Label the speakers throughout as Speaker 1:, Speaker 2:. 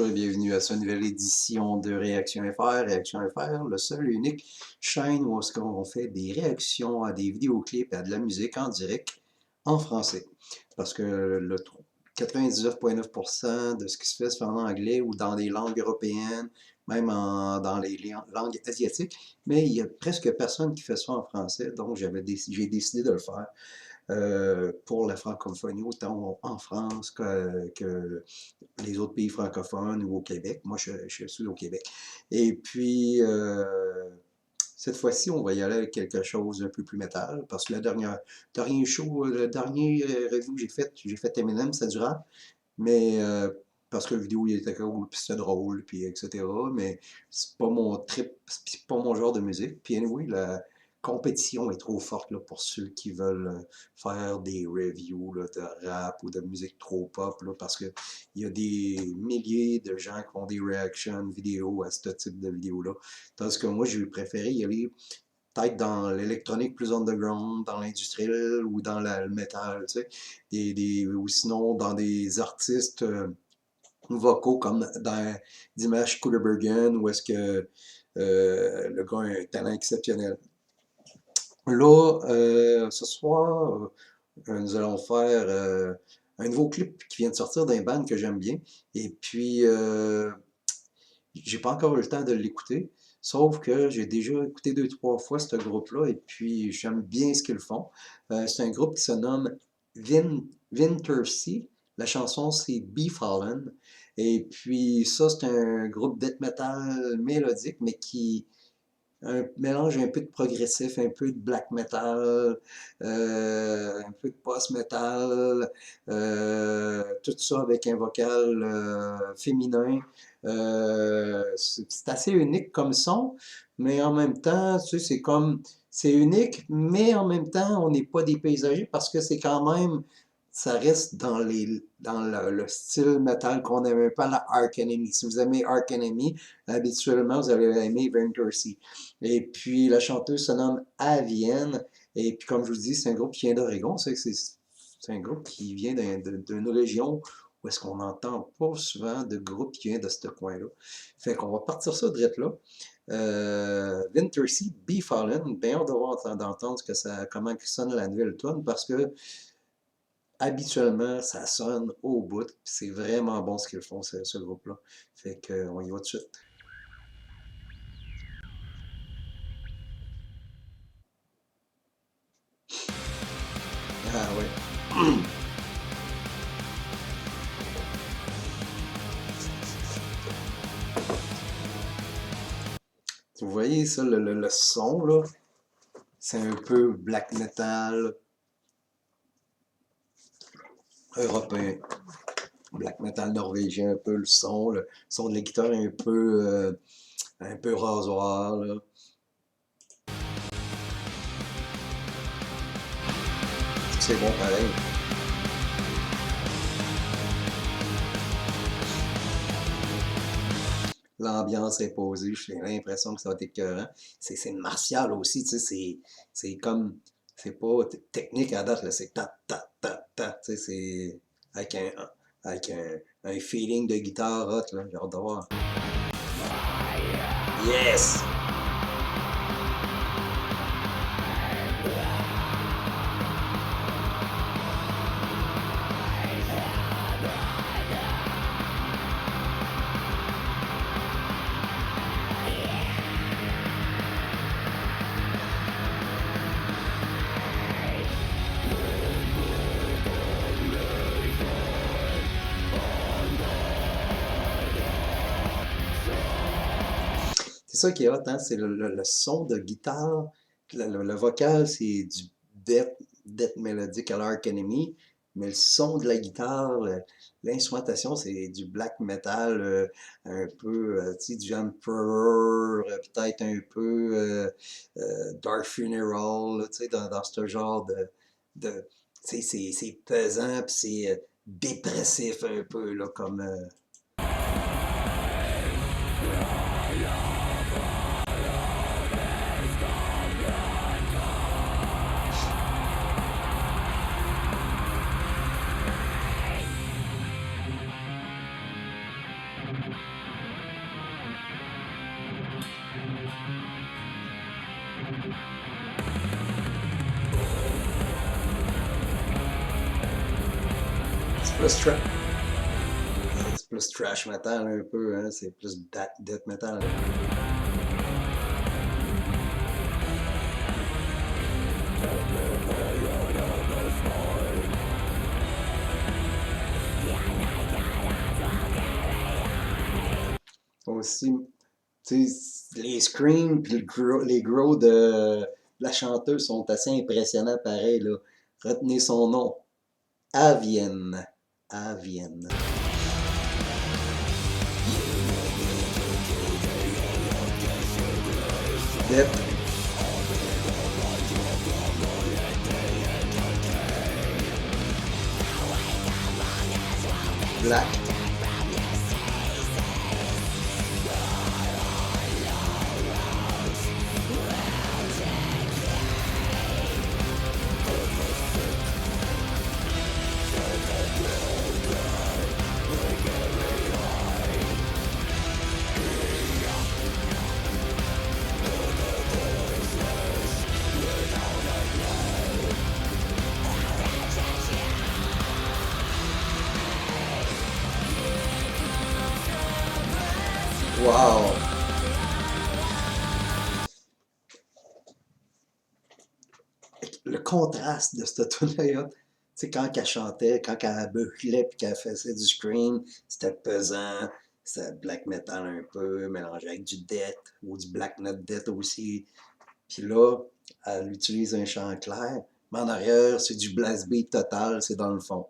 Speaker 1: Bonjour et bienvenue à cette nouvelle édition de Réaction FR. Réaction FR, le seul et unique chaîne où on fait des réactions à des vidéoclips et à de la musique en direct en français. Parce que le 99,9% de ce qui se fait en anglais ou dans des langues européennes, même dans les langues asiatiques, mais il y a presque personne qui fait ça en français, donc j'ai décidé de le faire. Pour la francophonie, autant en France que les autres pays francophones ou au Québec. Moi, je suis au Québec. Et puis, cette fois-ci, on va y aller avec quelque chose d'un peu plus métal, parce que dernier show, le dernier review que j'ai fait Eminem, c'est du rap, mais parce que la vidéo, il était cool, puis c'était drôle, puis etc. Mais c'est pas mon trip, c'est pas mon genre de musique. Puis anyway, la compétition est trop forte là, pour ceux qui veulent faire des reviews là, de rap ou de musique trop pop, là, parce que il y a des milliers de gens qui font des reactions vidéo à ce type de vidéo-là. Tandis que moi, j'ai préféré y aller peut-être dans l'électronique plus underground, dans l'industriel ou dans le métal, tu sais, ou sinon dans des artistes vocaux comme dans Dimash Kudaibergen, où est-ce que le gars a un talent exceptionnel. Là, ce soir, nous allons faire un nouveau clip qui vient de sortir d'un band que j'aime bien. Et puis, j'ai pas encore eu le temps de l'écouter, sauf que j'ai déjà écouté 2, 3 fois ce groupe-là, et puis j'aime bien ce qu'ils font. C'est un groupe qui se nomme Wintersea. La chanson, c'est Be Fallen. Et puis ça, c'est un groupe death metal mélodique, mais qui mélange un peu de progressif, un peu de black metal, un peu de post-metal, tout ça avec un vocal féminin. C'est assez unique comme son, mais en même temps, tu sais, c'est unique, mais en même temps, on n'est pas dépaysagé parce que c'est quand même, ça reste dans le style metal qu'on aime un peu, la Arch Enemy. Si vous aimez Arch Enemy, habituellement, vous allez aimer Wintersea. Et puis, la chanteuse se nomme Avienne. Et puis, comme je vous dis, c'est un groupe qui vient d'Oregon. C'est un groupe qui vient d'une région où est-ce qu'on n'entend pas souvent de groupe qui vient de ce coin-là. Fait qu'on va partir ça direct là. Wintersea, Be Fallen, bien hâte d'entendre comment sonne la nouvelle tune parce que habituellement, ça sonne au bout. C'est vraiment bon ce qu'ils font, ce groupe-là. Fait qu'on y va tout de suite. Ah ouais. Vous voyez ça, le son, là, c'est un peu black metal européen, black metal norvégien, un peu le son de la guitare un peu rasoir, là. C'est bon pareil. L'ambiance est posée, j'ai l'impression que ça va être écœurant. C'est martial aussi, tu sais, c'est comme, c'est pas technique à date, là, c'est ta, ta, ta, ta, tu sais, c'est avec un feeling de guitare hot, là, j'ai hâte de voir. Yes! C'est ça qui est hot, hein? C'est le son de guitare. Le vocal, c'est du death mélodique à l'Arch Enemy, mais le son de la guitare, l'instrumentation, c'est du black metal, un peu, tu sais, du Emperor, peut-être un peu Dark Funeral, là, tu sais, dans ce genre tu sais, c'est pesant, puis c'est dépressif un peu, là, comme... plus trash. C'est plus trash metal un peu, hein? C'est plus death metal. Aussi, tu sais, les screams puis les growls de la chanteuse sont assez impressionnants pareil, là. Retenez son nom. Avienne. Avienne. Death. Black. Wow! Le contraste de cette tune-là, tu sais, quand elle chantait, quand elle bouclait puis qu'elle faisait du scream, c'était pesant, c'était black metal un peu, mélangé avec du death ou du black note death aussi. Puis là, elle utilise un chant clair, mais en arrière, c'est du blast beat total, c'est dans le fond.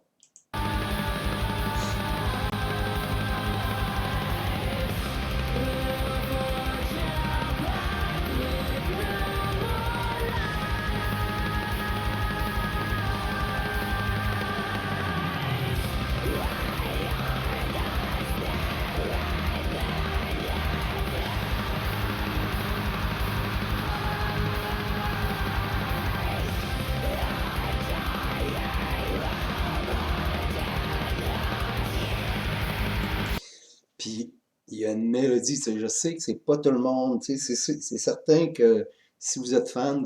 Speaker 1: Puis il y a une mélodie, tu sais, je sais que c'est pas tout le monde, tu sais, c'est certain que si vous êtes fan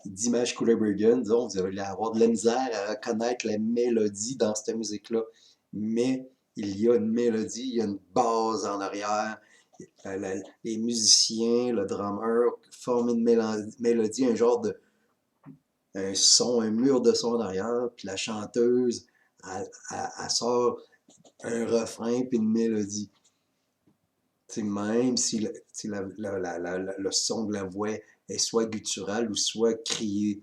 Speaker 1: d'Image Coulebergen, disons, vous allez avoir de la misère à reconnaître la mélodie dans cette musique-là. Mais il y a une mélodie, il y a une base en arrière. Les musiciens, le drummer forment une mélodie, un genre de un son, un mur de son en arrière, puis la chanteuse, elle sort un refrain puis une mélodie. T'sais, même si le son de la voix est soit guttural ou soit crié.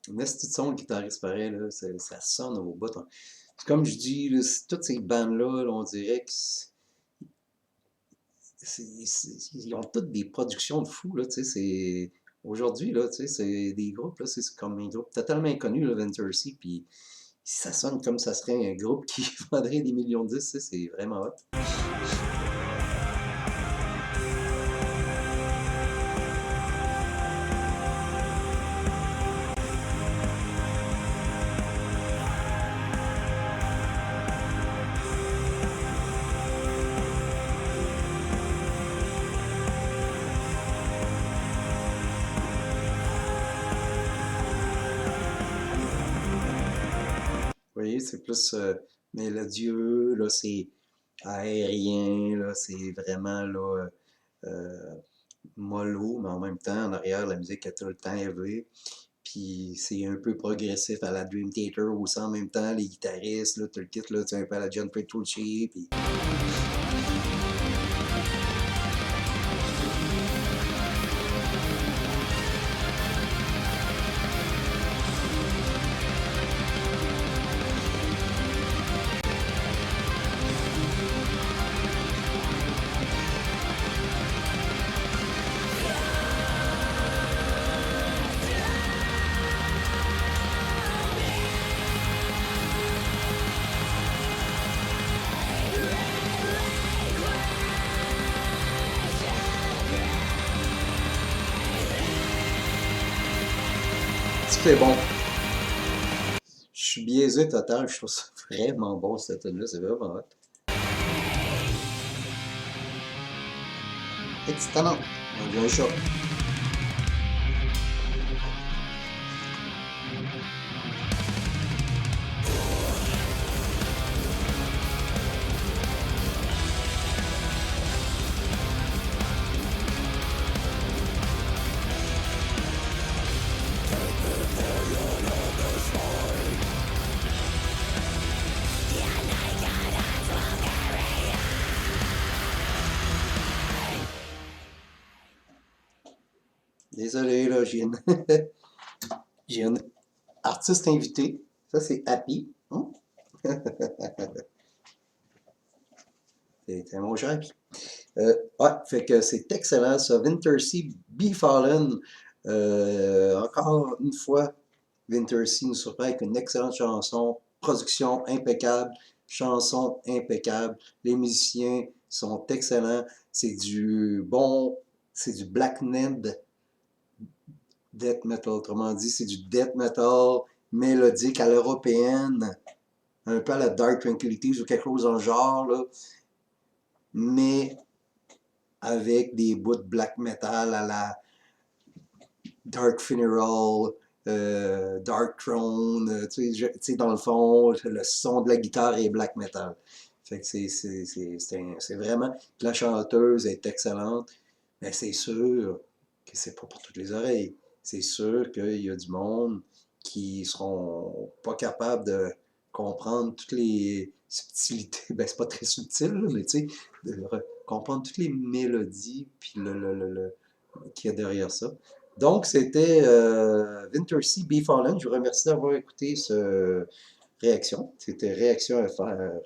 Speaker 1: Une petite son le guitariste pareil, là, ça sonne au bout. C'est comme je dis, là, toutes ces bandes-là, là, on dirait que ils ont toutes des productions de fous, là, tu sais, aujourd'hui, là, tu sais, c'est des groupes, là, c'est comme un groupe totalement inconnu, le Venture Sea, puis ça sonne comme ça serait un groupe qui vendrait des millions de disques, tu sais, c'est vraiment hot. Vous voyez, c'est plus mélodieux, là, c'est aérien, là, c'est vraiment là, euh, mollo, mais en même temps, en arrière, la musique est tout le temps élevée. Puis c'est un peu progressif à la Dream Theater aussi en même temps, les guitaristes, là, tout le kit, là, c'est un peu à la John Petrucci. Puis... C'est bon. Je suis biaisé total, je trouve ça vraiment bon cette tune là, c'est vraiment hot. Excellent. On dirait un chat. Désolé, là, j'ai une artiste invité. Ça, c'est Happy. Hein? C'est mon cher Happy. Ouais, fait que c'est excellent ça. Wintersea Befallen. Encore une fois, Wintersea nous surprend avec une excellente chanson. Production impeccable. Chanson impeccable. Les musiciens sont excellents. C'est du bon, c'est du Black Ned death metal. Autrement dit, c'est du death metal mélodique à l'européenne, un peu à la Dark Tranquillities ou quelque chose dans le genre, là, mais avec des bouts de black metal à la Dark Funeral, Dark Throne, tu sais, dans le fond, le son de la guitare est black metal. Fait que c'est vraiment. La chanteuse est excellente, mais c'est sûr que c'est pas pour toutes les oreilles. C'est sûr qu'il y a du monde qui seront pas capables de comprendre toutes les subtilités. Ben, c'est pas très subtil, là, mais tu sais, de comprendre toutes les mélodies puis qu'il y a derrière ça. Donc, c'était Wintersea Befallen. Je vous remercie d'avoir écouté ce réaction. C'était réaction à faire